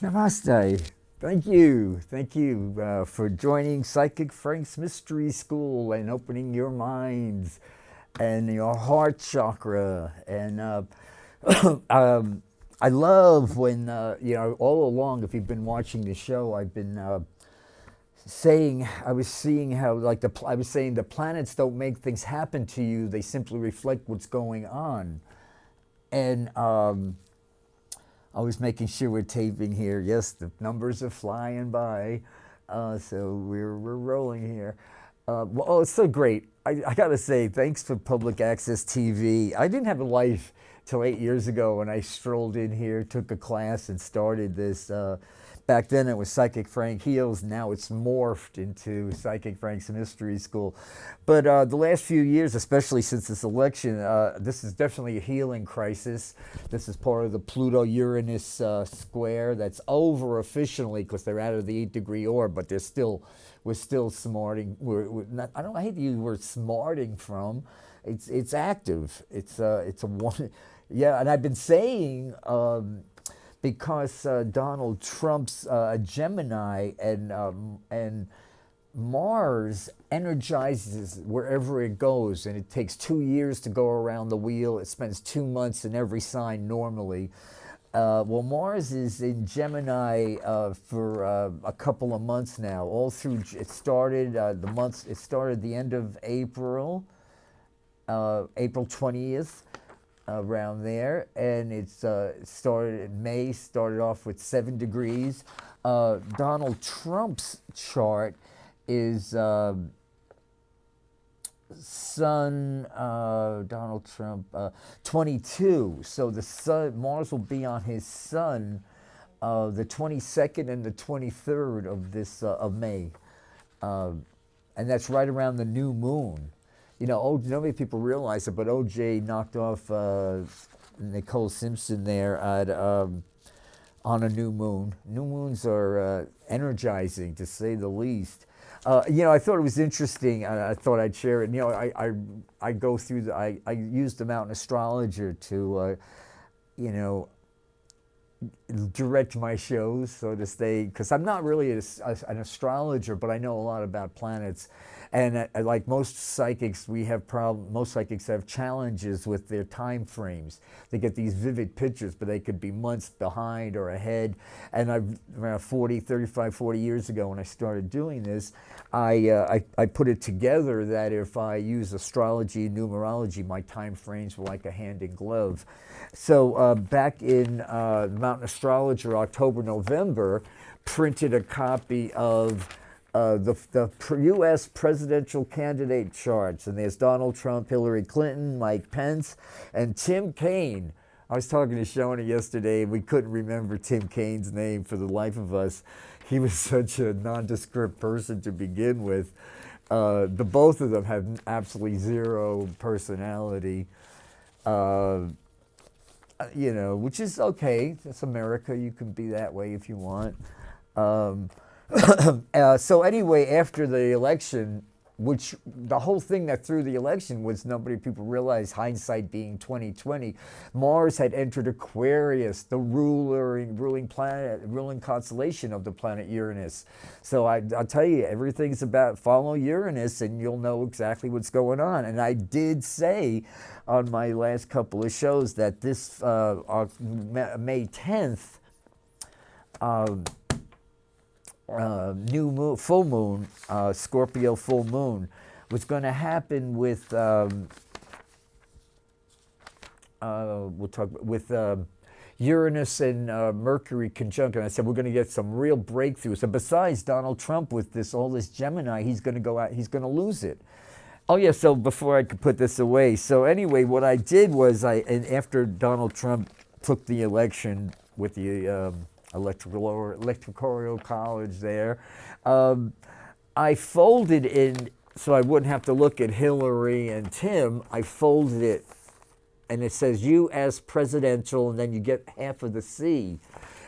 Namaste. Thank you for joining Psychic Frank's Mystery School and opening your minds and your heart chakra. And I love when, all along, if you've been watching the show, I've been I was seeing how, like, I was saying the planets don't make things happen to you, they simply reflect what's going on. And I was making sure we're taping here. Yes, the numbers are flying by, so we're rolling here. It's so great. I gotta say, thanks for public access TV. I didn't have a life till 8 years ago when I strolled in here, took a class, and started this. Back then it was Psychic Frank Heals. Now it's morphed into Psychic Frank's Mystery School. But the last few years, especially since this election, this is definitely a healing crisis. This is part of the Pluto-Uranus square that's over officially because they're out of the 8-degree orb, but we're still smarting. We're not, I hate to use the word smarting from. It's active. It's a one. Yeah, and I've been saying. Because Donald Trump's Gemini and Mars energizes wherever it goes, and it takes 2 years to go around the wheel. It spends 2 months in every sign normally. Well, Mars is in Gemini for a couple of months now. All through it started It started the end of April, April 20th. Around there, and it's started in May. Started off with 7 degrees. Donald Trump's chart is Sun. Donald Trump 22. So the Sun, Mars will be on his Sun the 22nd and the 23rd of May, and that's right around the new moon. Nobody people realize it, but OJ knocked off Nicole Simpson there on a new moon. New moons are energizing, to say the least. I thought it was interesting. I thought I'd share it. I go through I use the Mountain Astrologer to, direct my shows, so to say, because I'm not really an astrologer, but I know a lot about planets. And like most psychics, most psychics have challenges with their time frames. They get these vivid pictures, but they could be months behind or ahead. And around 35, 40 years ago when I started doing this, I put it together that if I use astrology and numerology, my time frames were like a hand in glove. So back in Mountain Astrologer, October, November, printed a copy of the U.S. presidential candidate charts, and there's Donald Trump, Hillary Clinton, Mike Pence, and Tim Kaine. I was talking to Shona yesterday, and we couldn't remember Tim Kaine's name for the life of us. He was such a nondescript person to begin with. The both of them have absolutely zero personality, which is okay. It's America. You can be that way if you want. So anyway, after the election, which the whole thing that threw the election was people realized, hindsight being 2020, Mars had entered Aquarius, the ruling planet, ruling constellation of the planet Uranus. So I'll tell you, everything's about follow Uranus and you'll know exactly what's going on. And I did say on my last couple of shows that this May 10th, new moon, full moon, Scorpio full moon, was going to happen with Uranus and Mercury conjunct. And I said we're going to get some real breakthroughs. And besides Donald Trump with all this Gemini, he's going to go out. He's going to lose it. Oh yeah. So before I could put this away. So anyway, what I did was and after Donald Trump took the election with the electoral college there, I folded in so I wouldn't have to look at Hillary and Tim. I folded it, and it says U.S. presidential, and then you get half of the C.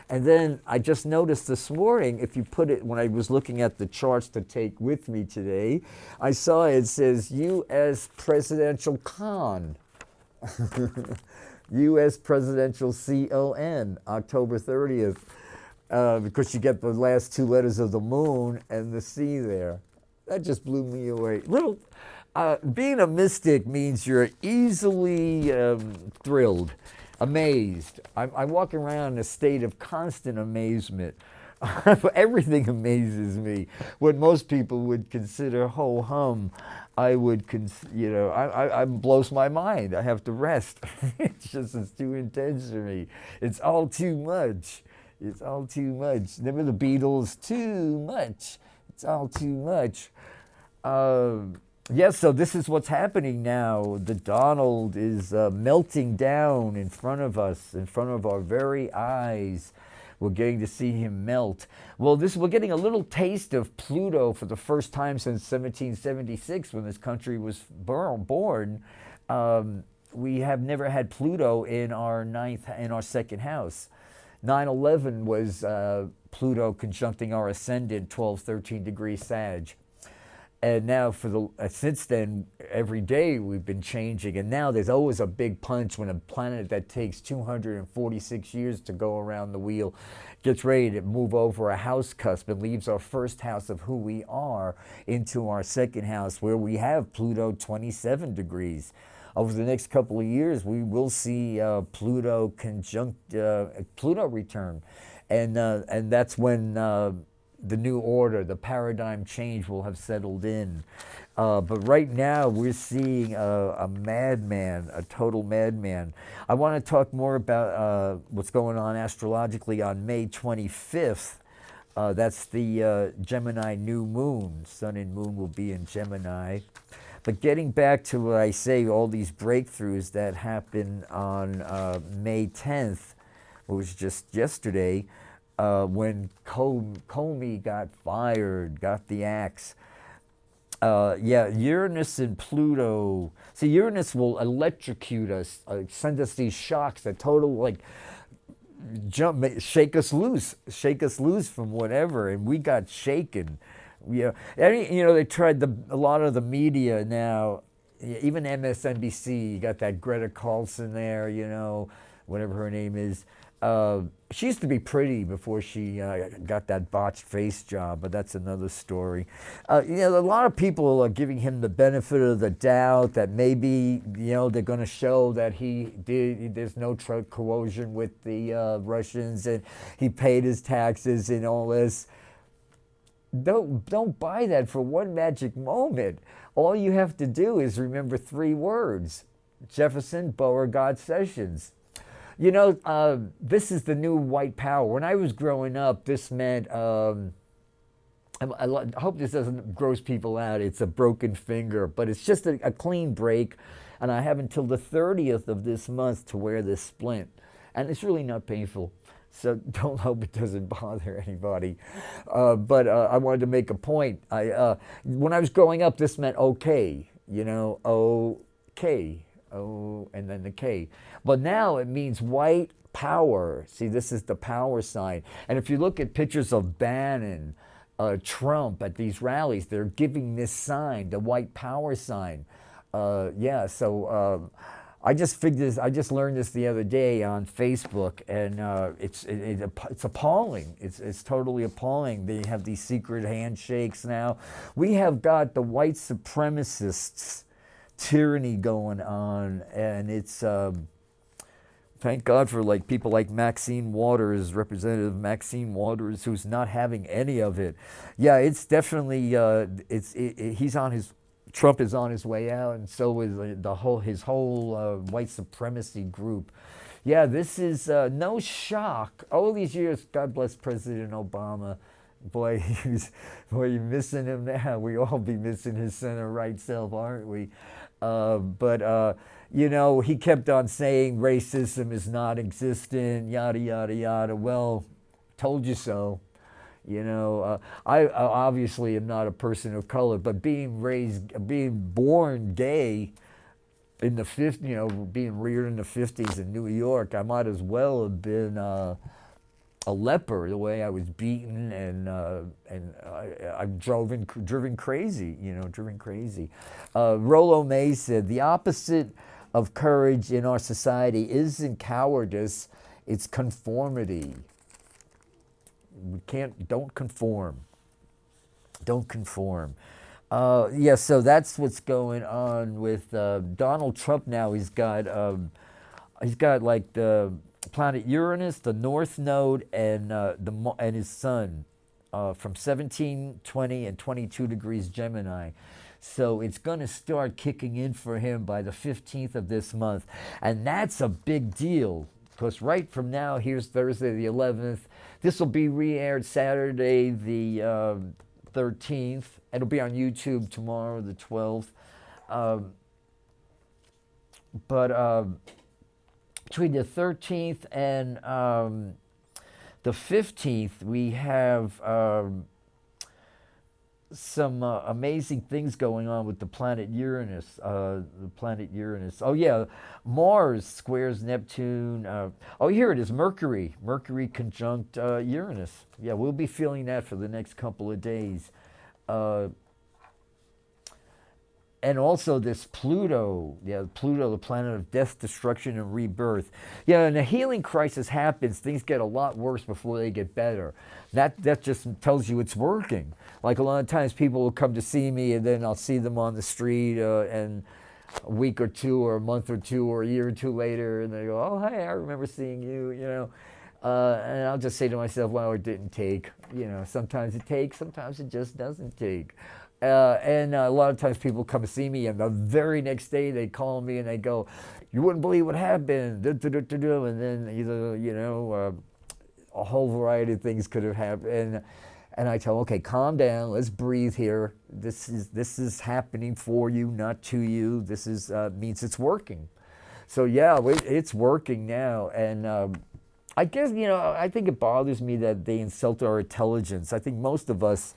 And then I just noticed this morning, if you put it, when I was looking at the charts to take with me today, I saw it says U.S. presidential con. U.S. presidential CON, October 30th. because you get the last two letters of the moon and the C there. That just blew me away. Being a mystic means you're easily thrilled, amazed. I walk around in a state of constant amazement. Everything amazes me. What most people would consider ho-hum, I would, I blows my mind. I have to rest. It's too intense for me. It's all too much. It's all too much. Remember the Beatles? Too much. It's all too much. Yes, so this is what's happening now. The Donald is melting down in front of us, in front of our very eyes. We're getting to see him melt. Well, we're getting a little taste of Pluto for the first time since 1776, when this country was born. We have never had Pluto in our second house. 9/11 was Pluto conjuncting our ascendant, 12-13 degrees Sag. And now since then, every day we've been changing. And now there's always a big punch when a planet that takes 246 years to go around the wheel gets ready to move over a house cusp and leaves our first house of who we are into our second house, where we have Pluto 27 degrees. Over the next couple of years, we will see Pluto conjunct Pluto return. And that's when the new order, the paradigm change will have settled in. But right now we're seeing a madman, a total madman. I want to talk more about what's going on astrologically on May 25th. That's the Gemini new moon. Sun and moon will be in Gemini. But getting back to what I say, all these breakthroughs that happened on May 10th, it was just yesterday, when Comey got fired, got the axe. Yeah, Uranus and Pluto. See, Uranus will electrocute us, send us these shocks that shake us loose from whatever, and we got shaken. They tried a lot of the media now, even MSNBC. You got that Greta Carlson there, whatever her name is. She used to be pretty before she got that botched face job, but that's another story. A lot of people are giving him the benefit of the doubt that maybe, they're going to show that there's no coercion with the Russians, and he paid his taxes and all this. Don't buy that for one magic moment. All you have to do is remember 3 words: Jefferson, Beauregard, Sessions. This is the new white power. When I was growing up, this meant, I hope this doesn't gross people out, it's a broken finger, but it's just a clean break, and I have until the 30th of this month to wear this splint, and it's really not painful. So don't hope it doesn't bother anybody. But I wanted to make a point. When I was growing up, this meant okay, okay. Oh, and then the K. But now it means white power. See, this is the power sign. And if you look at pictures of Bannon, Trump at these rallies, they're giving this sign, the white power sign. I just learned this the other day on Facebook, and it's appalling. It's totally appalling. They have these secret handshakes now. We have got the white supremacists tyranny going on, and it's thank God for people like Maxine Waters, Representative Maxine Waters, who's not having any of it. Yeah, it's definitely Trump is on his way out, and so is his whole white supremacy group. Yeah, this is no shock. All these years, God bless President Obama. Boy, you're missing him now. We all be missing his center-right self, aren't we? He kept on saying racism is not existent, yada, yada, yada. Well, told you so. I obviously am not a person of color, but being born gay in the 50s, being reared in the 50s in New York, I might as well have been a leper, the way I was beaten, and I'm driven crazy, driven crazy. Rollo May said, the opposite of courage in our society isn't cowardice, it's conformity. don't conform. Don't conform. Yeah, so that's what's going on with Donald Trump now. He's got like the planet Uranus, the North Node, and and his Sun from 17, 20, and 22 degrees Gemini. So it's going to start kicking in for him by the 15th of this month. And that's a big deal because right from now, here's Thursday the 11th. This will be re-aired Saturday the 13th. It'll be on YouTube tomorrow, the 12th. But between the 13th and the 15th, we have some amazing things going on with the planet Uranus. Oh yeah, Mars squares Neptune. Oh, here it is, Mercury. Mercury conjunct Uranus. Yeah, we'll be feeling that for the next couple of days. And also this Pluto, Pluto, the planet of death, destruction, and rebirth. Yeah, and a healing crisis happens, things get a lot worse before they get better. That just tells you it's working. Like a lot of times people will come to see me and then I'll see them on the street and a week or two or a month or two or a year or two later and they go, oh, hey, I remember seeing you, you know. And I'll just say to myself, well, it didn't take. You know, sometimes it takes, sometimes it just doesn't take. And a lot of times people come to see me and the very next day they call me and they go, you wouldn't believe what happened, and then either, you know, a whole variety of things could have happened. And I tell them, okay, calm down, let's breathe here. This is happening for you, not to you. This is means it's working. So yeah, it's working now. And I guess, you know, I think it bothers me that they insult our intelligence. I think most of us,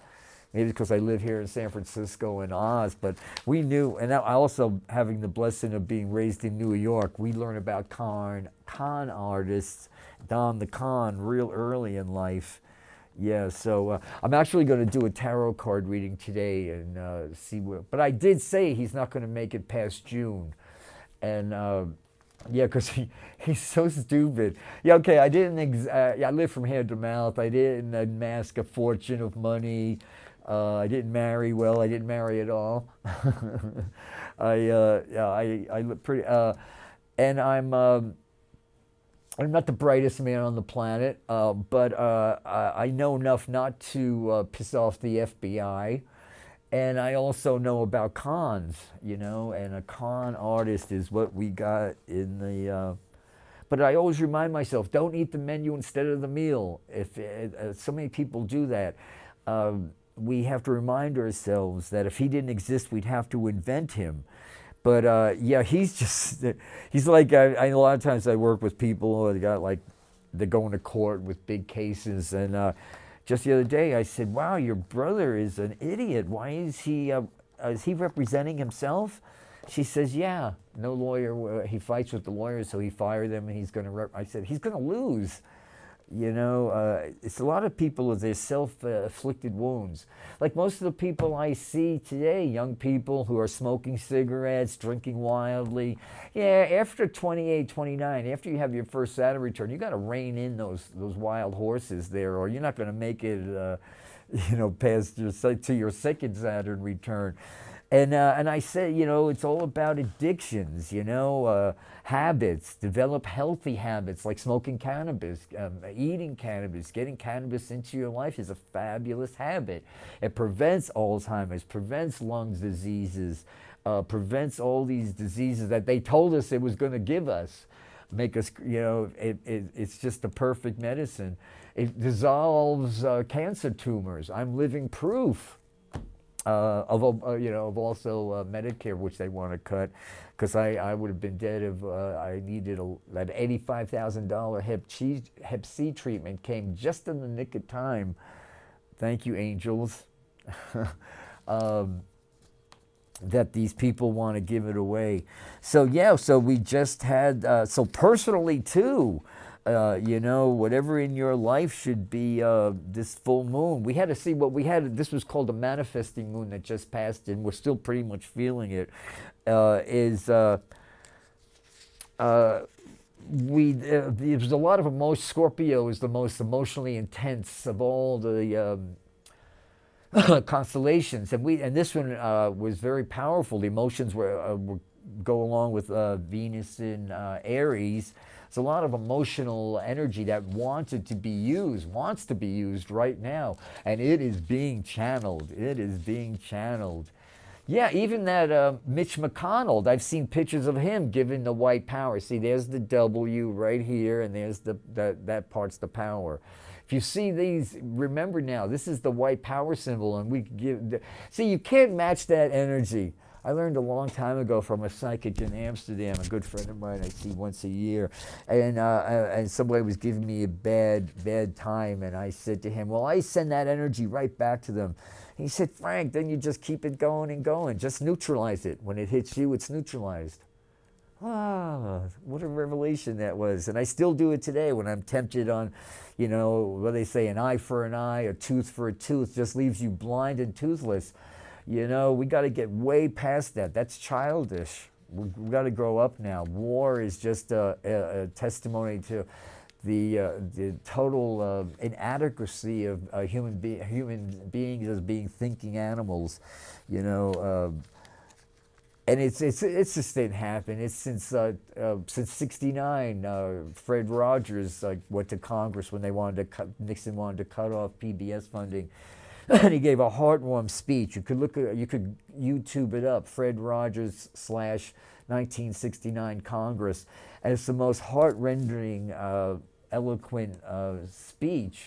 maybe because I live here in San Francisco and Oz, but we knew, and I also having the blessing of being raised in New York, we learn about con artists, Don the Con, real early in life. Yeah, so I'm actually going to do a tarot card reading today and see where, but I did say he's not going to make it past June. And yeah, because he's so stupid. Yeah, okay, I didn't, I live from hand to mouth. I didn't amass a fortune of money. I didn't marry well. I didn't marry at all. I look pretty, and I'm not the brightest man on the planet, but I know enough not to piss off the FBI, and I also know about cons, you know. And a con artist is what we got in the. But I always remind myself, don't eat the menu instead of the meal. If so many people do that. We have to remind ourselves that if he didn't exist, we'd have to invent him. But yeah, he's like, a lot of times I work with people that got like, they're going to court with big cases. And just the other day I said, wow, your brother is an idiot. Why is he representing himself? She says, yeah, no lawyer, he fights with the lawyers, so he fired them and he's going to, I said, he's going to lose. You know, it's a lot of people with their self-afflicted wounds. Like most of the people I see today, young people who are smoking cigarettes, drinking wildly. Yeah, after 28, 29, after you have your first Saturn return, you got to rein in those wild horses there, or you're not going to make it, you know, past your second Saturn return. And I say, you know, it's all about addictions, you know, habits, develop healthy habits like smoking cannabis, eating cannabis, getting cannabis into your life is a fabulous habit. It prevents Alzheimer's, prevents lung diseases, prevents all these diseases that they told us it was going to give us, make us, you know, it's just the perfect medicine. It dissolves cancer tumors. I'm living proof. You know, of also Medicare, which they want to cut, because I would have been dead if I needed that $85,000 Hep C treatment came just in the nick of time. Thank you, angels. That these people want to give it away. So yeah, so we just had, so personally too, you know, whatever in your life should be this full moon. We had to see what we had. This was called a manifesting moon that just passed, and we're still pretty much feeling it. there's a lot of emotion. Scorpio is the most emotionally intense of all the constellations, and this one was very powerful. The emotions were go along with Venus in Aries. It's a lot of emotional energy that wants to be used right now, and it is being channeled. It is being channeled. Yeah, even that Mitch McConnell, I've seen pictures of him giving the white power. See, there's the W right here, and there's that part's the power. If you see these, remember now, this is the white power symbol, and we give. See, you can't match that energy. I learned a long time ago from a psychic in Amsterdam, a good friend of mine I see once a year, and somebody was giving me a bad time, and I said to him, well, I send that energy right back to them. He said, Frank, then you just keep it going and going. Just neutralize it. When it hits you, it's neutralized. Ah, what a revelation that was. And I still do it today when I'm tempted on, you know, what they say, an eye for an eye, a tooth for a tooth, just leaves you blind and toothless. You know, we got to get way past that. That's childish. We got to grow up now. War is just a testimony to the total inadequacy of human beings as being thinking animals, you know, and it's just didn't happen. It's since '69. Fred Rogers went to Congress when Nixon wanted to cut off PBS funding, and he gave a heartwarming speech. You could YouTube it up, Fred Rogers / 1969 Congress, and it's the most heart-rending, eloquent speech,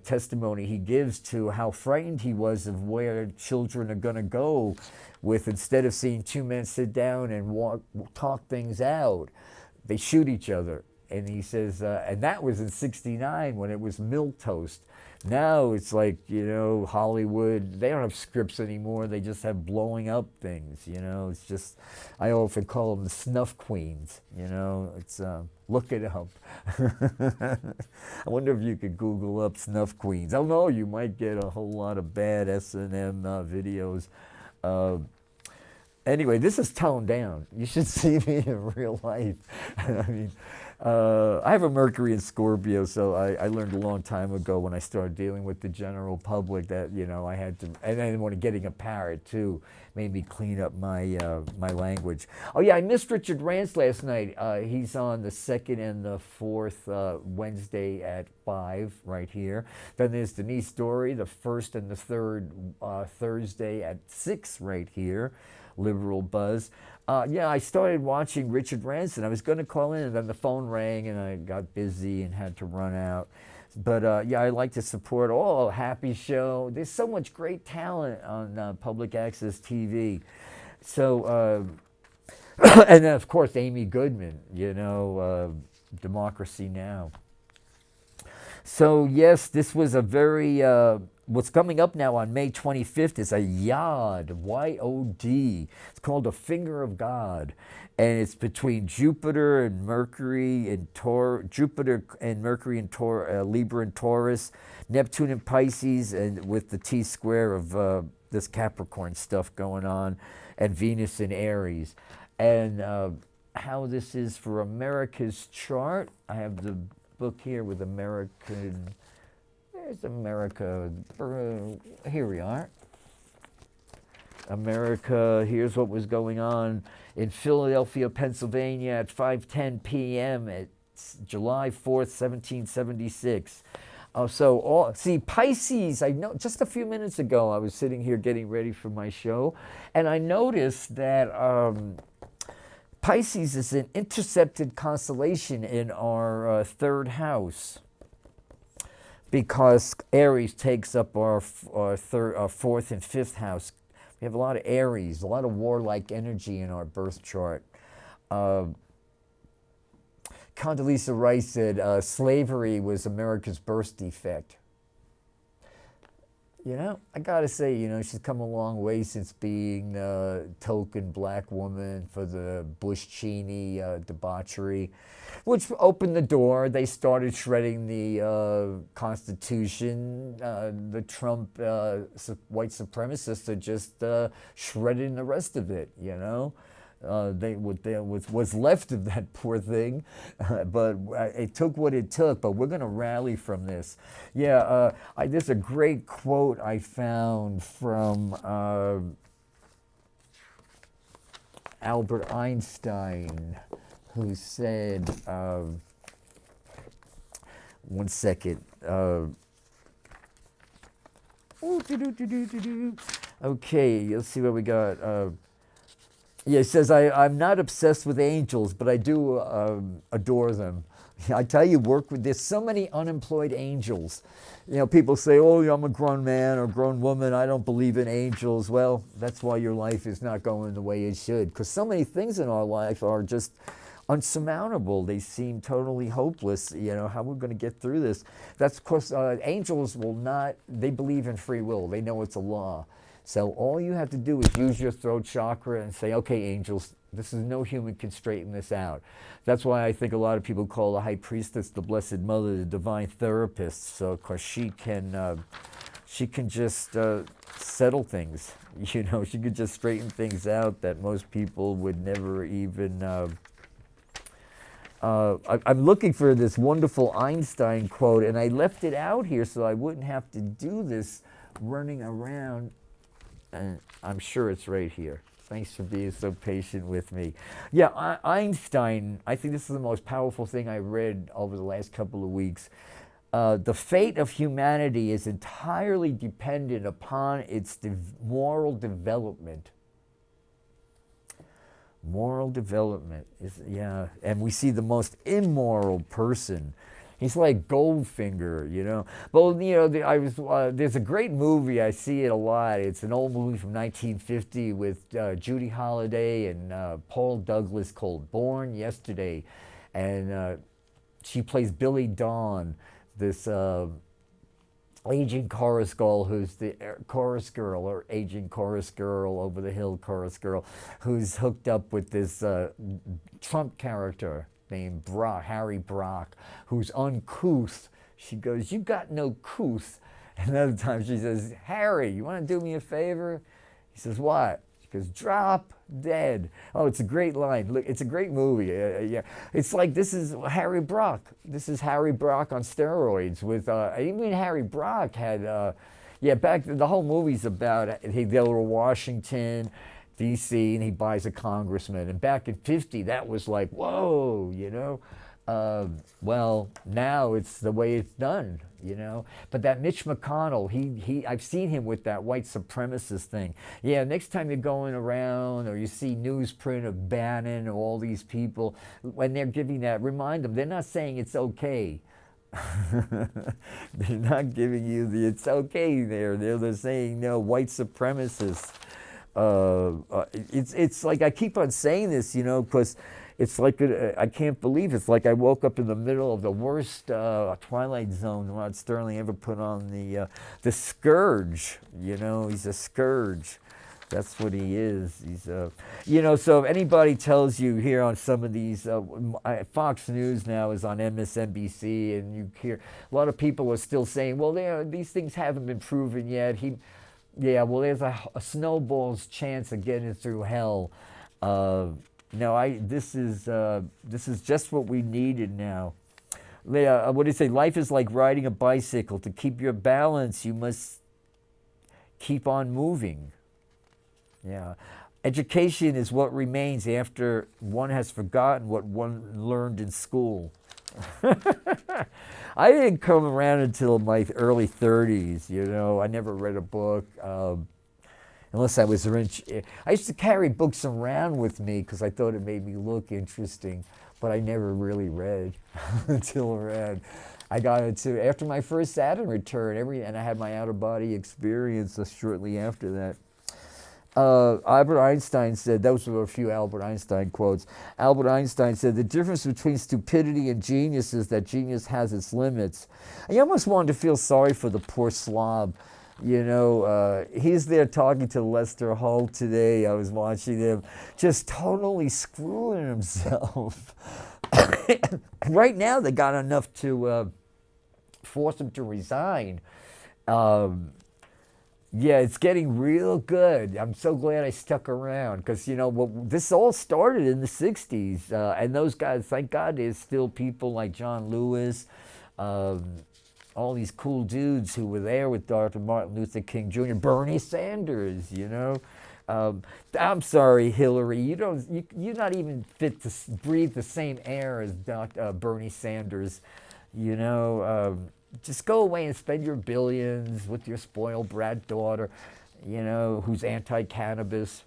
testimony he gives to how frightened he was of where children are going to go with, instead of seeing two men sit down and talk things out, they shoot each other. And he says, and that was in '69 when it was milquetoast. Now it's like, you know, Hollywood, they don't have scripts anymore. They just have blowing up things, you know. It's just, I often call them the snuff queens, you know. It's, look it up. I wonder if you could Google up snuff queens. I don't know, you might get a whole lot of bad S&M videos. Anyway, this is toned down. You should see me in real life. I mean, I have a Mercury in Scorpio, so I learned a long time ago when I started dealing with the general public that, you know, I had to, and then when getting a parrot too, made me clean up my my language. Oh yeah, I missed Richard Rance last night. He's on the 2nd and the 4th Wednesday at 5 right here. Then there's Denise Story, the 1st and the 3rd Thursday at 6 right here. Liberal Buzz. Yeah, I started watching Richard Branson. I was going to call in, and then the phone rang, and I got busy and had to run out. But yeah, I like to support all Happy Show. There's so much great talent on public access TV. So, and then of course Amy Goodman, you know, Democracy Now! So yes, this was a very, what's coming up now on May 25th is a YOD, Y-O-D. It's called A Finger of God. And it's between Jupiter and Mercury and Jupiter and Mercury and Libra and Taurus, Neptune and Pisces, and with the T-square of this Capricorn stuff going on, and Venus in Aries. And how this is for America's chart, I have the book here with American, there's America, here we are. America, here's what was going on in Philadelphia, Pennsylvania at 5:10 p.m. It's July 4th, 1776. See, Pisces, I know, just a few minutes ago, I was sitting here getting ready for my show, and I noticed that Pisces is an intercepted constellation in our 3rd house, because Aries takes up our 4th and 5th house. We have a lot of Aries, a lot of warlike energy in our birth chart. Condoleezza Rice said slavery was America's birth defect. You know, I gotta say, you know, she's come a long way since being the token black woman for the Bush-Cheney debauchery, which opened the door. They started shredding the Constitution. The Trump white supremacists are just shredding the rest of it, you know. was left of that poor thing, but it took what it took. But we're going to rally from this. Yeah, there's a great quote I found from Albert Einstein, who said, one second. Okay, let's see what we got. Yeah, he says, I'm not obsessed with angels, but I do adore them. I tell you, there's so many unemployed angels. You know, people say, oh, I'm a grown man or grown woman, I don't believe in angels. Well, that's why your life is not going the way it should, because so many things in our life are just unsurmountable. They seem totally hopeless. You know, how we're going to get through this. That's because angels will not, they believe in free will. They know it's a law. So all you have to do is use your throat chakra and say, okay, angels, this is no human can straighten this out. That's why I think a lot of people call the high priestess, the Blessed Mother, the divine therapist. So, because she can just settle things. You know, she could just straighten things out that most people would never even. I'm looking for this wonderful Einstein quote, and I left it out here so I wouldn't have to do this running around. And I'm sure it's right here. Thanks for being so patient with me. Yeah, Einstein, I think this is the most powerful thing I read over the last couple of weeks. The fate of humanity is entirely dependent upon its moral development. Moral development is, yeah, and we see the most immoral person. He's like Goldfinger, you know. But you know, there's a great movie. I see it a lot. It's an old movie from 1950 with Judy Holliday and Paul Douglas called Born Yesterday, and she plays Billy Dawn, this aging chorus girl who's the chorus girl, or aging chorus girl, over the hill chorus girl, who's hooked up with this Trump character named Harry Brock, who's uncouth. She goes, you got no couth. And another time she says, Harry, you want to do me a favor? He says, what? She goes, drop dead. Oh, it's a great line. Look, it's a great movie. Yeah, it's like, this is Harry Brock. This is Harry Brock on steroids. With even Harry Brock had, the whole movie's about, they go to Washington, D.C., and he buys a congressman. And back in 50, that was like, whoa, you know. Well, now it's the way it's done, you know. But that Mitch McConnell, I've seen him with that white supremacist thing. Yeah, next time you're going around or you see newsprint of Bannon or all these people, when they're giving that, remind them, they're not saying it's okay. They're not giving you the it's okay there. They're saying, no, white supremacists. It's like, I keep on saying this, you know, because it's like, I can't believe it's like I woke up in the middle of the worst Twilight Zone Rod Sterling ever put on. The Scourge, you know, he's a scourge. That's what he is. He's you know, so if anybody tells you here on some of these, Fox News now is on MSNBC, and you hear a lot of people are still saying, well, these things haven't been proven yet. Yeah, well, there's a snowball's chance of getting through hell. No, this is just what we needed now. What do you say? Life is like riding a bicycle. To keep your balance, you must keep on moving. Yeah. Education is what remains after one has forgotten what one learned in school. I didn't come around until my early 30s, you know. I never read a book, unless I was rich. I used to carry books around with me because I thought it made me look interesting, but I never really read until around. I got into, after my first Saturn return, and I had my out-of-body experience shortly after that. Albert Einstein said, those were a few Albert Einstein quotes. Albert Einstein said, the difference between stupidity and genius is that genius has its limits. I almost wanted to feel sorry for the poor slob. You know, he's there talking to Lester Holt today. I was watching him just totally screwing himself. Right now, they got enough to force him to resign. Yeah, it's getting real good. I'm so glad I stuck around because, well, this all started in the 60s. And those guys, thank God, there's still people like John Lewis, um, all these cool dudes who were there with Dr. Martin Luther King Jr., Bernie Sanders. Um, I'm sorry, Hillary, you're not even fit to breathe the same air as Bernie Sanders. You know, just go away and spend your billions with your spoiled brat daughter, who's anti-cannabis.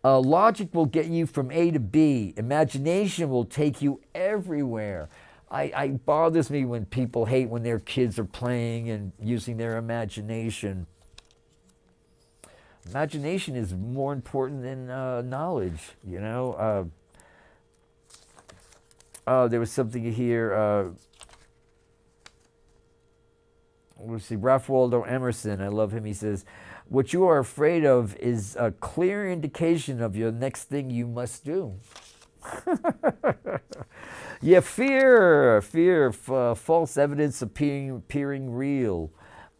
Logic will get you from A to B. Imagination will take you everywhere. I bothers me when people hate when their kids are playing and using their imagination. Imagination is more important than knowledge, there was something here. Let's see, Ralph Waldo Emerson, I love him. He says, what you are afraid of is a clear indication of your next thing you must do. Yeah, fear, false evidence appearing real.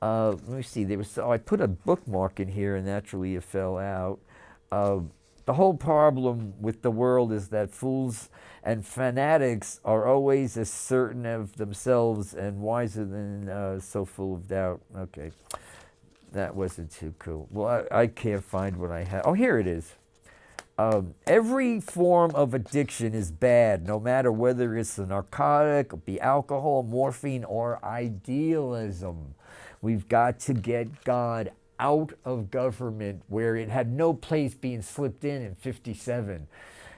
Let me see, I put a bookmark in here and naturally it fell out. The whole problem with the world is that fools and fanatics are always as certain of themselves and wiser than so full of doubt. Okay, that wasn't too cool. Well, I can't find what I have. Oh, here it is. Every form of addiction is bad, no matter whether it's a narcotic, be alcohol, morphine, or idealism. We've got to get God out of government where it had no place being slipped in 57.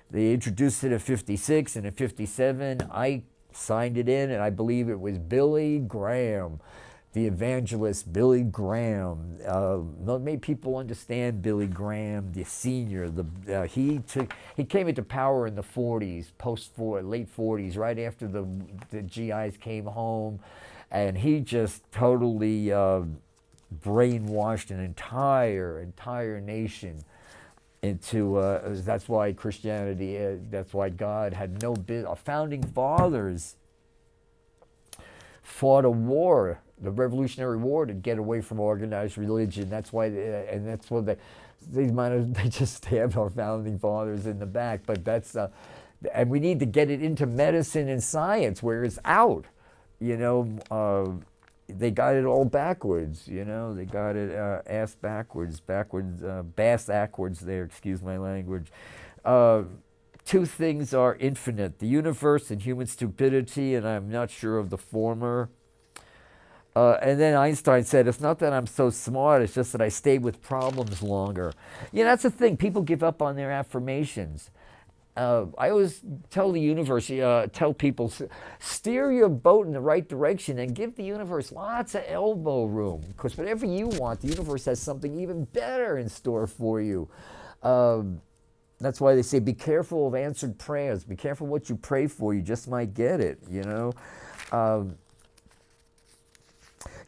They introduced it at 56, and at 57, I signed it in, and I believe it was Billy Graham, the evangelist Billy Graham. Not many people understand Billy Graham, the senior. He came into power in the 40s, late 40s, right after the GIs came home, and he just totally brainwashed an entire nation into that's why Christianity, that's why God had no business. Our founding fathers fought a war, the Revolutionary War, to get away from organized religion. That's why, and that's what they just stabbed our founding fathers in the back. But that's and we need to get it into medicine and science where it's out. They got it all backwards, they got it ass backwards, bass backwards there, excuse my language. Two things are infinite, the universe and human stupidity, and I'm not sure of the former. And then Einstein said, it's not that I'm so smart, it's just that I stay with problems longer. That's the thing, people give up on their affirmations. I always tell the universe, tell people, steer your boat in the right direction and give the universe lots of elbow room. Because whatever you want, the universe has something even better in store for you. That's why they say, be careful of answered prayers. Be careful what you pray for. You just might get it,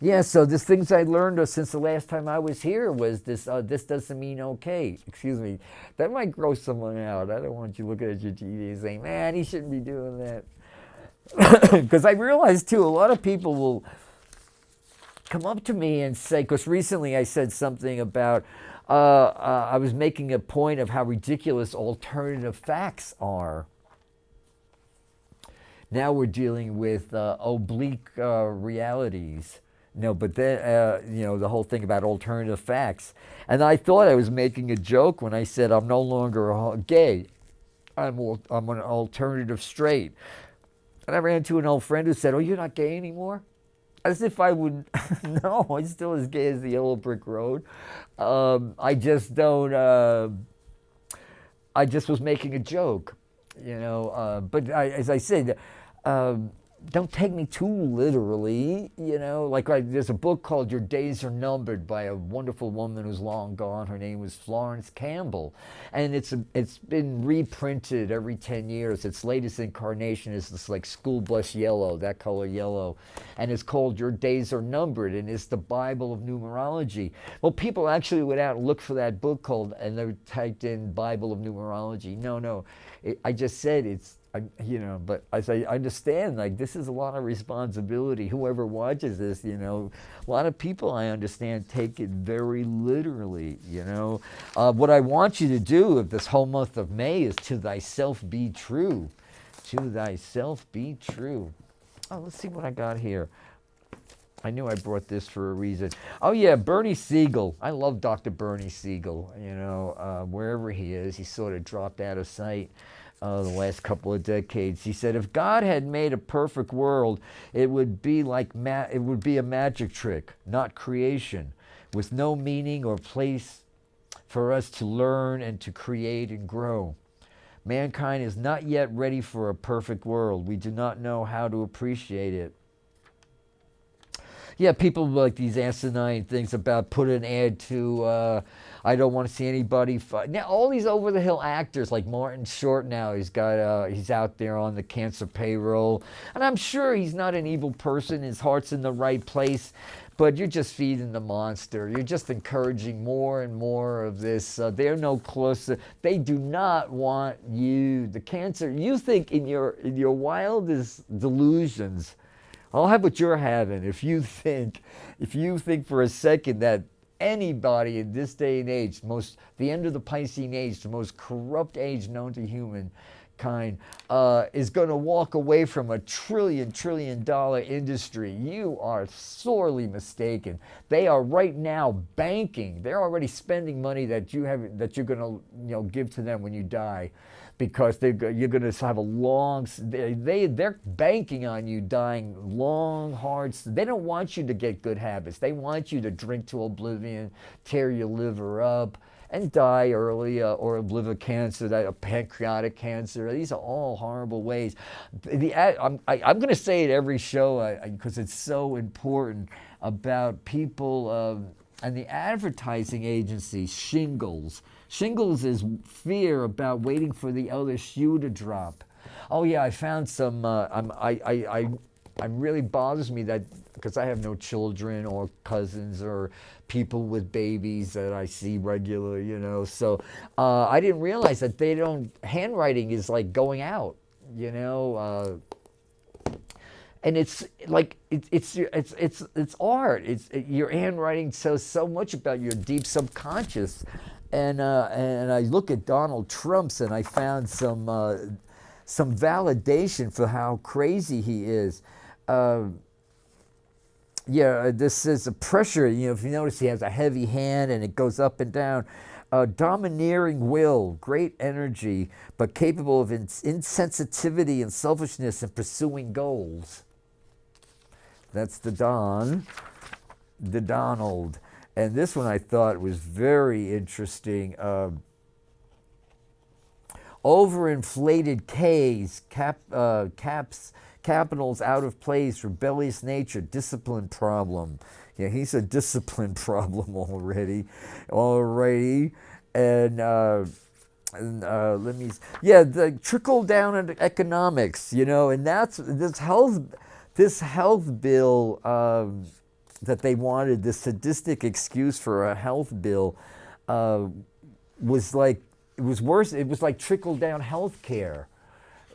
Yeah, so the things I learned since the last time I was here was this doesn't mean okay. Excuse me. That might gross someone out. I don't want you looking at your TV and saying, man, he shouldn't be doing that. Because I realized, too, a lot of people will come up to me and say, because recently I said something about, I was making a point of how ridiculous alternative facts are. Now we're dealing with oblique realities. No, but then, the whole thing about alternative facts. And I thought I was making a joke when I said I'm no longer gay. I'm an alternative straight. And I ran into an old friend who said, oh, you're not gay anymore? As if I would, no, I'm still as gay as the yellow brick road. I just don't, I just was making a joke, but as I said, don't take me too literally, there's a book called Your Days Are Numbered by a wonderful woman who's long gone. Her name was Florence Campbell. And it's been reprinted every 10 years. Its latest incarnation is this school bus yellow, that color yellow. And it's called Your Days Are Numbered, and it's the Bible of numerology. Well, people actually went out and looked for that book and they typed in Bible of numerology. No. I just said But as I understand, like, this is a lot of responsibility. Whoever watches this, a lot of people, I understand, take it very literally. What I want you to do of this whole month of May is to thyself be true. To thyself be true. Oh, let's see what I got here. I knew I brought this for a reason. Oh yeah, Bernie Siegel. I love Dr. Bernie Siegel. Wherever he is, he sort of dropped out of sight the last couple of decades. He said, if God had made a perfect world, it would be it would be a magic trick, not creation, with no meaning or place for us to learn and to create and grow. Mankind is not yet ready for a perfect world. We do not know how to appreciate it. Yeah, people like these asinine things about put an ad to, I don't want to see anybody fight. Now, all these over-the-hill actors like Martin Short now, he's out there on the cancer payroll. And I'm sure he's not an evil person. His heart's in the right place. But you're just feeding the monster. You're just encouraging more and more of this. They're no closer. They do not want you, the cancer. You think in your wildest delusions, I'll have what you're having. If you think for a second that anybody in this day and age, the end of the Piscean age, the most corrupt age known to humankind, is going to walk away from a $1 trillion industry, you are sorely mistaken. They are right now banking. They're already spending money that you're going to give to them when you die. Because you're going to have a long, they're banking on you dying long, hard. They don't want you to get good habits. They want you to drink to oblivion, tear your liver up, and die early, or liver cancer, pancreatic cancer. These are all horrible ways. I'm going to say it every show because it's so important about people and the advertising agency, Shingles. Shingles is fear about waiting for the other shoe to drop. Oh yeah, I found some. I'm really bothers me that because I have no children or cousins or people with babies that I see regularly, So I didn't realize that they don't. Handwriting is like going out, and it's like it's art. Your handwriting says so much about your deep subconscious. And I look at Donald Trump's, and I found some validation for how crazy he is. This is a pressure. If you notice, he has a heavy hand, and it goes up and down. Domineering will, great energy, but capable of insensitivity and selfishness in pursuing goals. That's the Donald. And this one I thought was very interesting. Overinflated K's, caps, capitals out of place, rebellious nature, discipline problem. Yeah, he's a discipline problem already. And the trickle down in economics, and that's this health bill. That they wanted, this sadistic excuse for a health bill, was like, it was worse. It was like trickle down health care.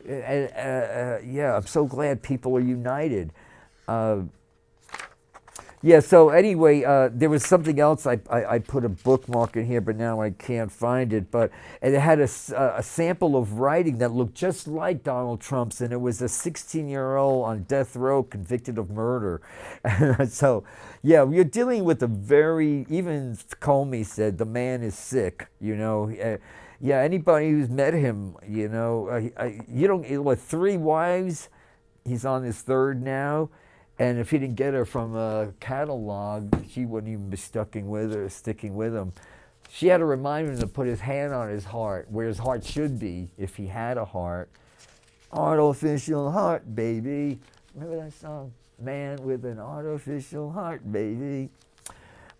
I'm so glad people are united. So anyway, there was something else. I put a bookmark in here, but now I can't find it. But it had a sample of writing that looked just like Donald Trump's, and it was a 16-year-old on death row convicted of murder. So, we're dealing with even Comey said the man is sick, anybody who's met him, you don't, with 3 wives, he's on his 3rd now. And if he didn't get her from a catalog, she wouldn't even be sticking with him. She had to remind him to put his hand on his heart, where his heart should be, if he had a heart. Artificial heart, baby. Remember that song? Man with an artificial heart, baby.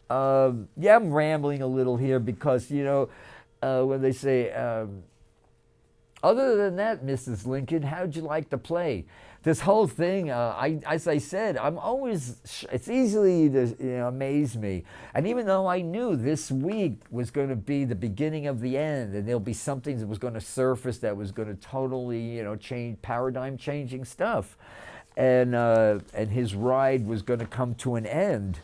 I'm rambling a little here because, when they say, other than that, Mrs. Lincoln, how'd you like the play? This whole thing, as I said, I'm always, it's easily to amaze me. And even though I knew this week was going to be the beginning of the end, and there'll be something that was going to surface that was going to totally, change, paradigm changing stuff. And his ride was going to come to an end.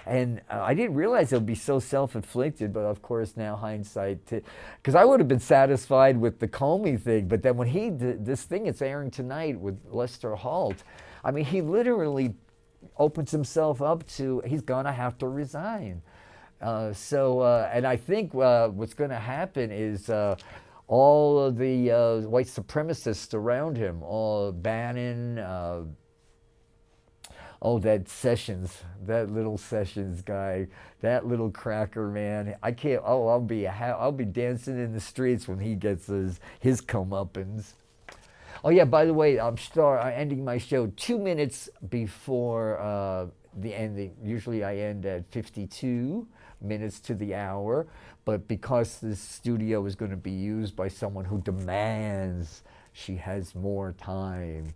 And I didn't realize it would be so self-inflicted, but of course now hindsight, because I would have been satisfied with the Comey thing, but then when he did this thing, it's airing tonight with Lester Halt, I mean, he literally opens himself up to, he's going to have to resign. And I think what's going to happen is all of the white supremacists around him, all Bannon, oh, that Sessions, that little Sessions guy, that little cracker, man. I can't. Oh, I'll be dancing in the streets when he gets his comeuppance. Oh yeah. By the way, I'm ending my show 2 minutes before the ending. Usually I end at 52 minutes to the hour, but because this studio is going to be used by someone who demands she has more time.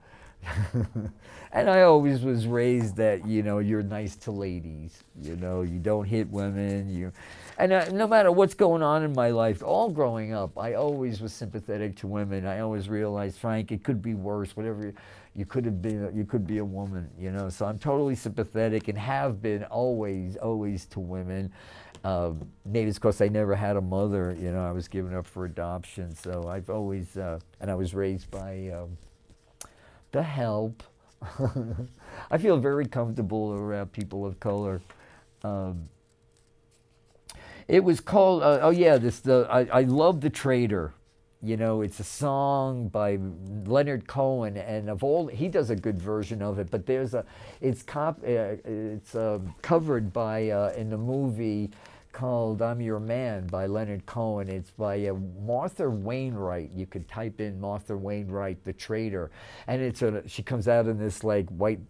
And I always was raised that, you're nice to ladies, you don't hit women, and no matter what's going on in my life, all growing up, I always was sympathetic to women. I always realized, Frank, it could be worse, whatever, you could be a woman, so I'm totally sympathetic and have been always to women. Maybe it's because I never had a mother, I was given up for adoption, so I've always, and I was raised by the help. I feel very comfortable around people of color. It was called, I love The Traitor. It's a song by Leonard Cohen, and he does a good version of it, but it's covered by, in the movie called I'm Your Man by Leonard Cohen. It's by Martha Wainwright. You could type in Martha Wainwright, The Traitor, and she comes out in this like white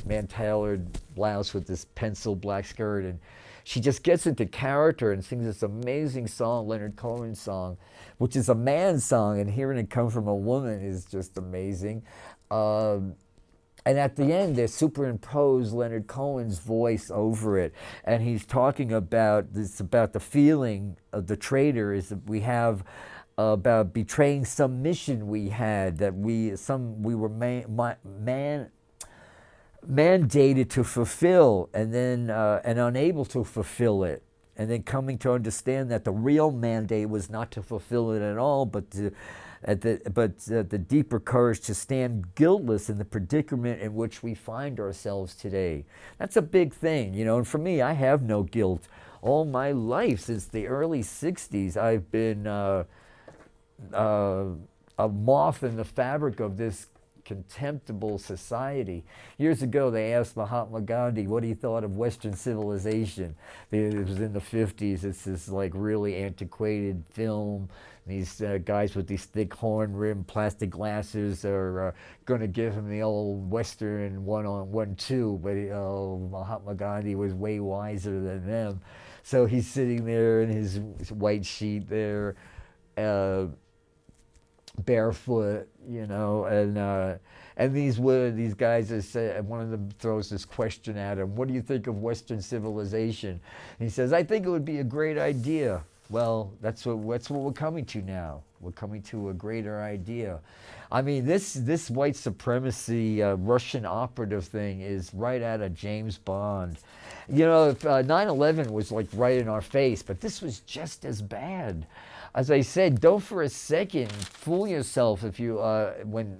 man-tailored blouse with this pencil black skirt, and she just gets into character and sings this amazing song, Leonard Cohen song, which is a man's song, and hearing it come from a woman is just amazing. And at the end, they superimpose Leonard Cohen's voice over it, and he's talking about the feeling of the traitor is that we have about betraying some mission we had, that we were mandated to fulfill, and then and unable to fulfill it, and then coming to understand that the real mandate was not to fulfill it at all, but the deeper courage to stand guiltless in the predicament in which we find ourselves today. That's a big thing, and for me, I have no guilt. All my life, since the early 60s, I've been a moth in the fabric of this contemptible society. Years ago, they asked Mahatma Gandhi what he thought of Western civilization. It was in the 50s. It's this like really antiquated film. These guys with these thick horn-rimmed plastic glasses are going to give him the old Western 1-on-1-2, but Mahatma Gandhi was way wiser than them. So he's sitting there in his white sheet there, barefoot, and these guys one of them throws this question at him: "What do you think of Western civilization?" And he says, "I think it would be a great idea." Well, that's what we're coming to now. We're coming to a greater idea. I mean, this white supremacy Russian operative thing is right out of James Bond. 9/11 was like right in our face, but this was just as bad. As I said, don't for a second fool yourself if you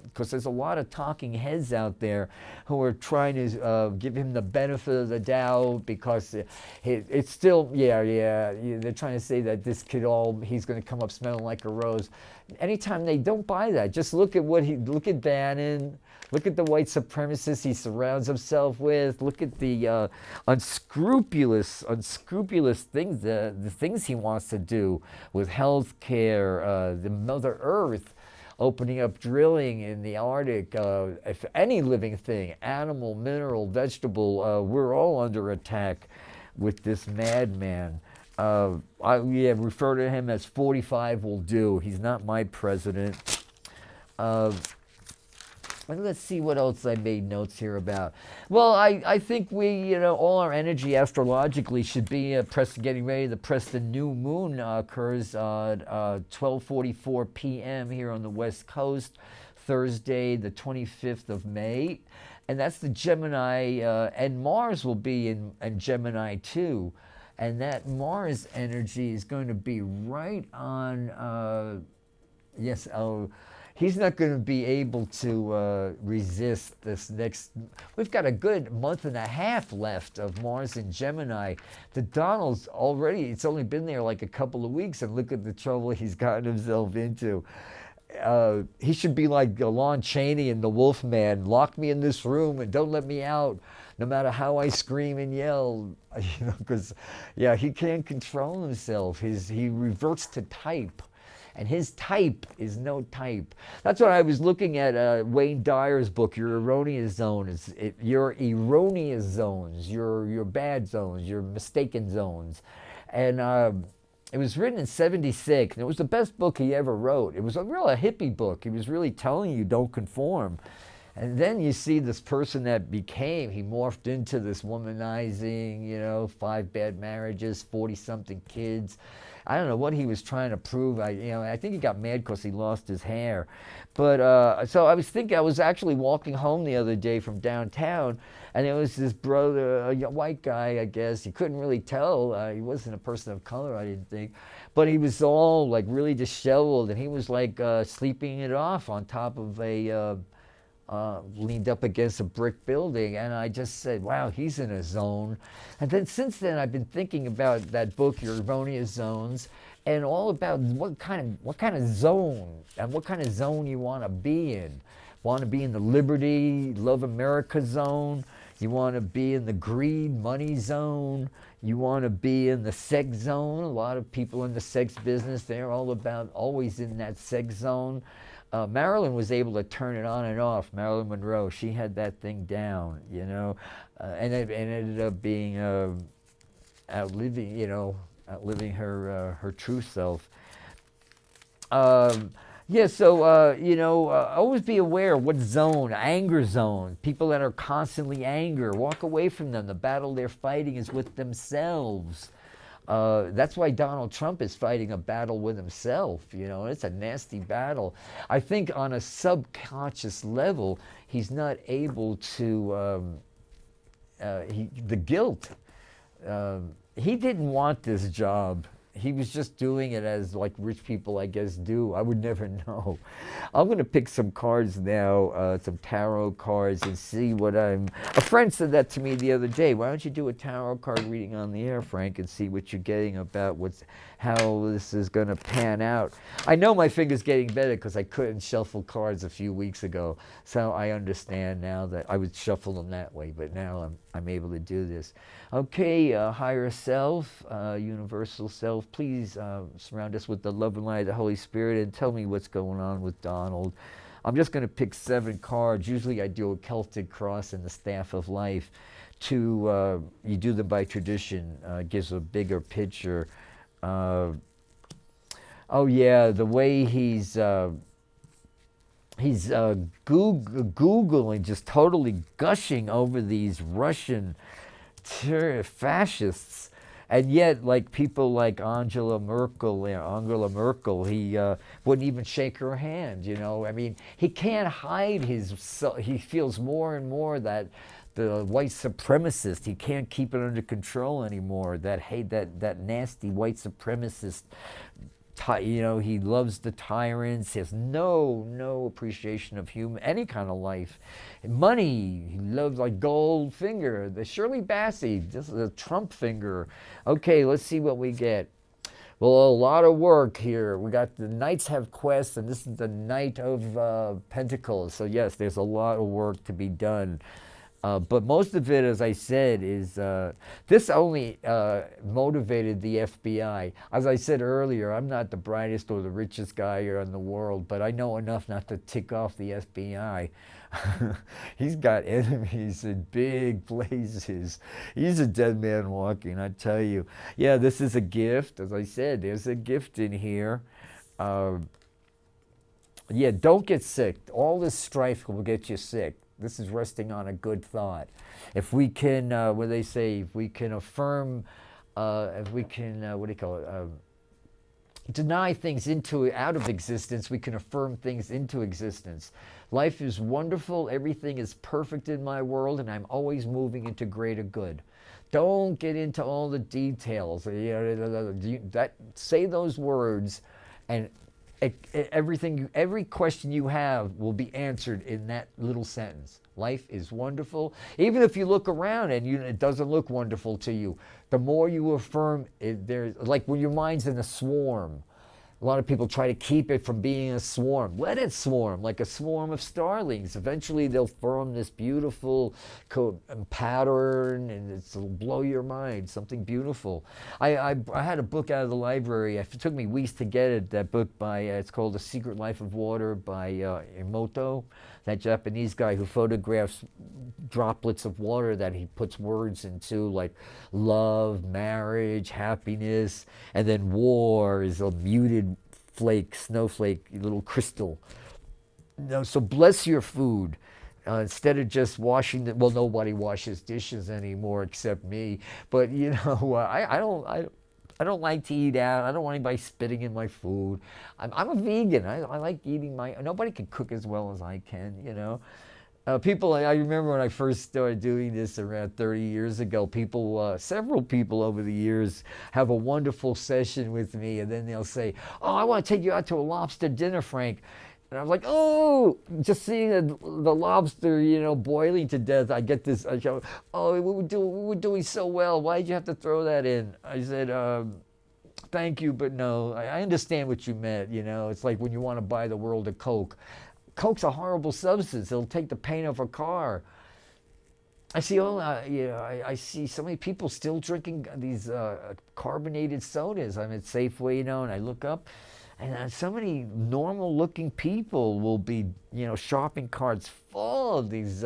because there's a lot of talking heads out there who are trying to give him the benefit of the doubt because it's still they're trying to say that this kid he's going to come up smelling like a rose. Anytime they don't buy that, just look at look at Bannon. Look at the white supremacists he surrounds himself with. Look at the unscrupulous things, the things he wants to do with health care, the Mother Earth, opening up drilling in the Arctic. If any living thing, animal, mineral, vegetable, we're all under attack with this madman. Yeah, refer to him as 45 will do. He's not my president. Uh, And let's see what else I made notes here about. Well, I think we, all our energy astrologically should be getting ready to press the new moon occurs 12:44 p.m. here on the West Coast, Thursday, the 25th of May. And that's the Gemini, and Mars will be in Gemini too. And that Mars energy is going to be right on, yes, he's not going to be able to resist this next. We've got a good month and a half left of Mars in Gemini. The Donald's already, it's only been there like a couple of weeks, and look at the trouble he's gotten himself into. He should be like Lon Chaney in The Wolf Man. Lock me in this room and don't let me out, no matter how I scream and yell. Because, yeah, he can't control himself. He reverts to type. And his type is no type. That's what I was looking at Wayne Dyer's book, Your Erroneous Zones. Your erroneous zones, your bad zones, your mistaken zones. And it was written in 76, and it was the best book he ever wrote. It was a hippie book. He was really telling you, don't conform. And then you see this person that he morphed into this womanizing, 5 bad marriages, 40-something kids. I don't know what he was trying to prove. I think he got mad because he lost his hair. But so I was actually walking home the other day from downtown, and there was this brother, a white guy, I guess. You couldn't really tell. He wasn't a person of color, I didn't think. But he was all like really disheveled, and he was like sleeping it off on top of leaned up against a brick building, and I just said, wow, he's in a zone. And then since then I've been thinking about that book, Your Erroneous Zones, and all about what kind of zone and what kind of zone you want to be in. Want to be in the liberty, love America zone? You want to be in the greed, money zone? You want to be in the sex zone? A lot of people in the sex business, they're always in that sex zone. Marilyn was able to turn it on and off. Marilyn Monroe, she had that thing down, and it ended up being outliving her true self. Always be aware what zone, anger zone. People that are constantly angry, walk away from them. The battle they're fighting is with themselves. That's why Donald Trump is fighting a battle with himself. It's a nasty battle. I think on a subconscious level, he's not able to, the guilt. He didn't want this job. He was just doing it as like rich people, I guess, do. I would never know. I'm going to pick some cards now, some tarot cards, and see what A friend said that to me the other day. Why don't you do a tarot card reading on the air, Frank, and see what you're getting about how this is going to pan out. I know my finger's getting better because I couldn't shuffle cards a few weeks ago. So I understand now that I would shuffle them that way, but now I'm able to do this. Okay, higher self, universal self, please surround us with the love and light of the Holy Spirit and tell me what's going on with Donald. I'm just going to pick 7 cards. Usually I do a Celtic cross and the staff of life. You do them by tradition. Gives a bigger picture. The way he's Googling, just totally gushing over these Russian fascists, and yet like people like Angela Merkel, he wouldn't even shake her hand. I mean, he can't hide he feels more and more that the white supremacist, he can't keep it under control anymore. That nasty white supremacist. He loves the tyrants. He has no appreciation of any kind of life. Money, he loves like Goldfinger, the Shirley Bassey, this is a Trump finger. Okay, let's see what we get. Well, a lot of work here. We got the Knights have quests, and this is the Knight of Pentacles. So yes, there's a lot of work to be done. But most of it, as I said, is this only motivated the FBI. As I said earlier, I'm not the brightest or the richest guy in the world, but I know enough not to tick off the FBI. He's got enemies in big places. He's a dead man walking, I tell you. Yeah, this is a gift. As I said, there's a gift in here. Yeah, don't get sick. All this strife will get you sick. This is resting on a good thought. If we can, what do they say? If we can affirm, if we can, what do you call it? Deny things out of existence, we can affirm things into existence. Life is wonderful. Everything is perfect in my world, and I'm always moving into greater good. Don't get into all the details. Say those words, and every question you have will be answered in that little sentence. Life is wonderful. Even if you look around and it doesn't look wonderful to you, the more you affirm it, there's like when your mind's in a swarm. A lot of people try to keep it from being a swarm. Let it swarm, like a swarm of starlings. Eventually they'll form this beautiful pattern, and it'll blow your mind, something beautiful. I had a book out of the library. It took me weeks to get it, that book by, it's called The Secret Life of Water by Emoto, that Japanese guy who photographs droplets of water that he puts words into, like love, marriage, happiness, and then war is a muted flake, snowflake, little crystal. So bless your food. Instead of just washing well, nobody washes dishes anymore except me. But I don't like to eat out. I don't want anybody spitting in my food. I'm a vegan. I like eating nobody can cook as well as I can, I remember when I first started doing this around 30 years ago, several people over the years have a wonderful session with me, and then they'll say, oh, I want to take you out to a lobster dinner, Frank. And I'm like, oh, just seeing the lobster, boiling to death, I get this, oh, we were doing so well. Why did you have to throw that in? I said, thank you, but no. I understand what you meant, It's like when you want to buy the world a Coke. Coke's a horrible substance. It'll take the paint off a car. I see I see so many people still drinking these carbonated sodas. I'm at Safeway, and I look up, and so many normal-looking people will be, shopping carts full of these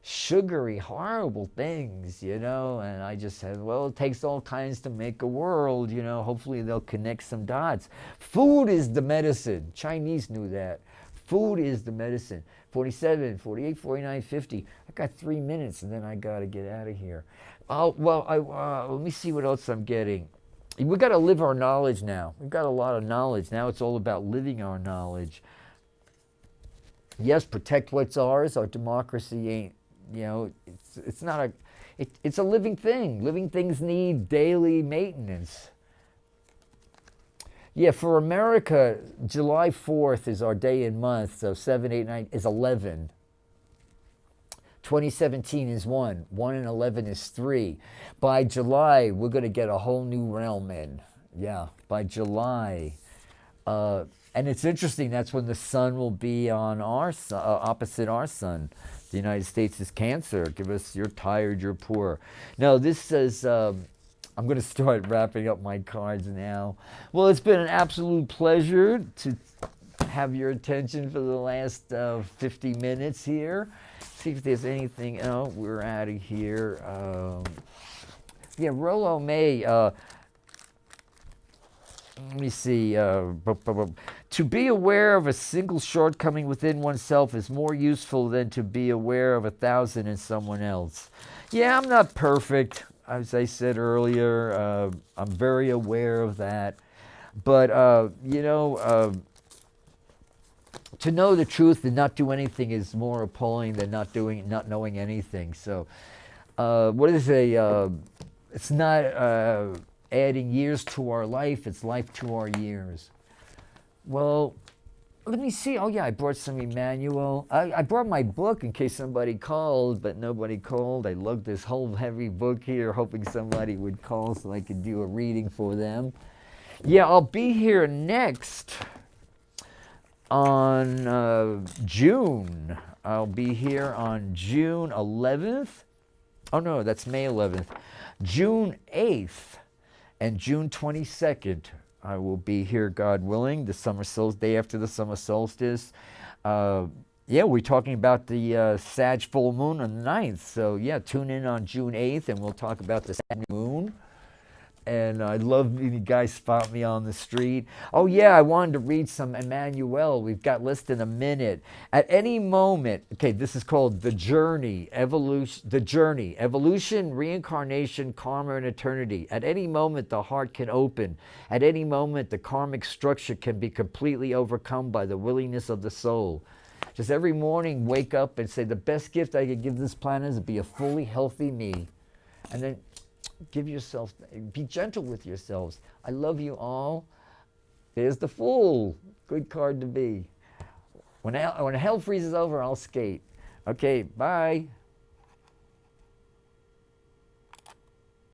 sugary, horrible things, and I just said, well, it takes all kinds to make a world, Hopefully they'll connect some dots. Food is the medicine. Chinese knew that. Food is the medicine. 47, 48, 49, 50. I got 3 minutes, and then I got to get out of here. Let me see what else I'm getting. We've got to live our knowledge now. We've got a lot of knowledge. Now it's all about living our knowledge. Yes, protect what's ours. Our democracy ain't, it's not it's a living thing. Living things need daily maintenance. Yeah, for America, July 4th is our day and month, so 7, 8, 9 is 11. 2017 is 1. 1 and 11 is 3. By July, we're going to get a whole new realm in. Yeah, by July. And it's interesting, that's when the sun will be on opposite our sun. The United States is Cancer. Give us, you're tired, you're poor. No, this says... I'm going to start wrapping up my cards now. Well, it's been an absolute pleasure to have your attention for the last 50 minutes here. See if there's anything else. We're out of here. Yeah, Rollo May. Let me see. To be aware of a single shortcoming within oneself is more useful than to be aware of 1,000 in someone else. Yeah, I'm not perfect. As I said earlier, I'm very aware of that. But, to know the truth and not do anything is more appalling than not knowing anything. So, what is it's not adding years to our life, it's life to our years. Well, let me see. Oh, yeah, I brought some Emmanuel. I brought my book in case somebody called, but nobody called. I lugged this whole heavy book here, hoping somebody would call so I could do a reading for them. Yeah, I'll be here next on June. I'll be here on June 11th. Oh no, that's May 11th. June 8th and June 22nd. I will be here, God willing, the summer solstice, day after the summer solstice. Yeah, we're talking about the Sag full moon on the 9th. So yeah, tune in on June 8th and we'll talk about the Sag moon. And I love when you guys spot me on the street. Oh yeah, I wanted to read some Emmanuel. We've got less than a minute. At any moment, okay, this is called The Journey, Evolution, The Journey, Evolution, Reincarnation, Karma, and Eternity. At any moment, the heart can open. At any moment, the karmic structure can be completely overcome by the willingness of the soul. Just every morning, wake up and say, the best gift I could give this planet is to be a fully healthy me. And then give yourself, be gentle with yourselves. I love you all. There's the Fool. Good card to be. When hell freezes over, I'll skate. Okay, bye.